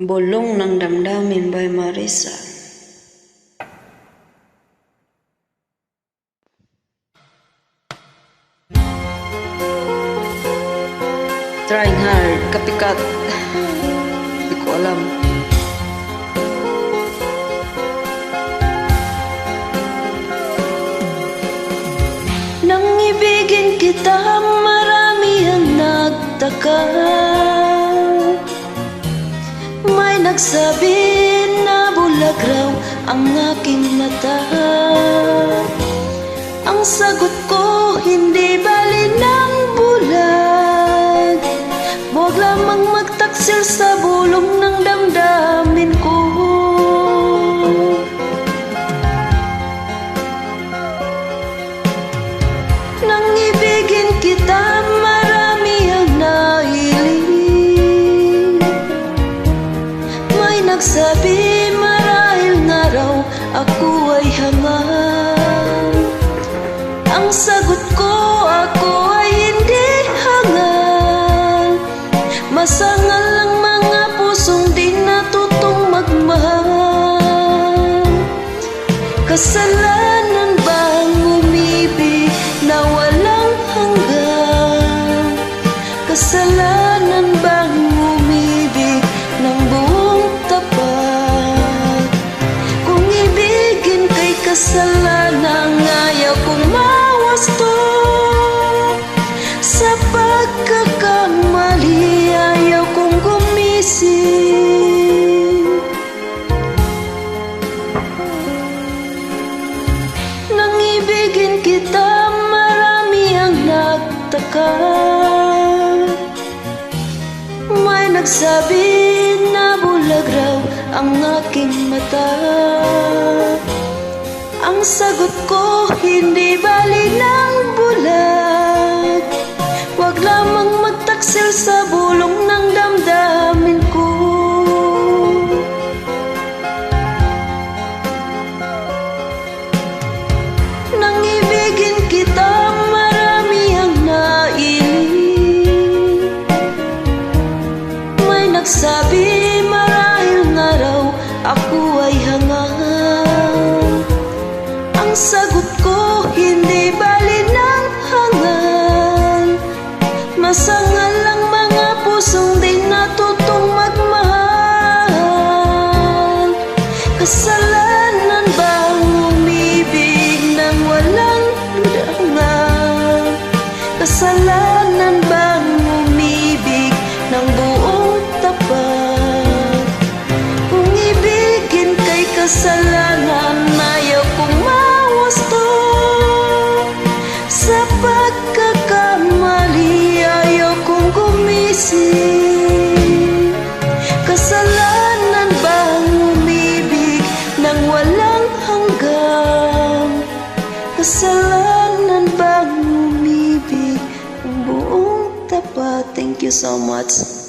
Bulong ng Damdamin by Marissa. Trying hard, kapikat. Hindi ko alam. Nang ibigin kita, marami ang nagtaka. May nagsabi na bulag raw ang aking mata. Ang sagot ko, hindi bali ng bulag. Huwag lamang magtaksil sa bulong ng damdamin ko. Nang ibigin kita, marami ang nahiling. May nagsabi marahil nga raw ako ay hangal. Ang sagot ko, ako ay hindi hangal. Masangal ang mga pusong di natutong magmahal. Kasalanan bang umibig na walang hanggan? Kasalanan bang umibig ng buong tapat? Kung ibigin kay kasalanan, ayaw kong mawasto. Sa pagkakamali, ayaw kong gumising. Nang ibigin kita, marami ang nagtaka. May nagsabi na bulag raw ang aking mata. Ang sagot ko, hindi bali ng bulag. Huwag lamang magtaksil sa bulong ng damdamin ko. Nang ibigin kita, marami ang nailing. May nagsabi marahil nga raw ako ay hangal. Ang sagot ko, hindi bali ng hangal. Masangal ang mga pusong di natutong magmahal. Kasalanan bang umibig ng walang dangal? Kasalanan bang umibig ng buong tapat? Kung ibigin kay kasalanan, ayaw kong mawasto. Sa pagkakamali, ayaw kong gumising. Kasalanan bang umibig ng walang hanggan? Kasalanan bang umibig ng buong tapat? Thank you so much.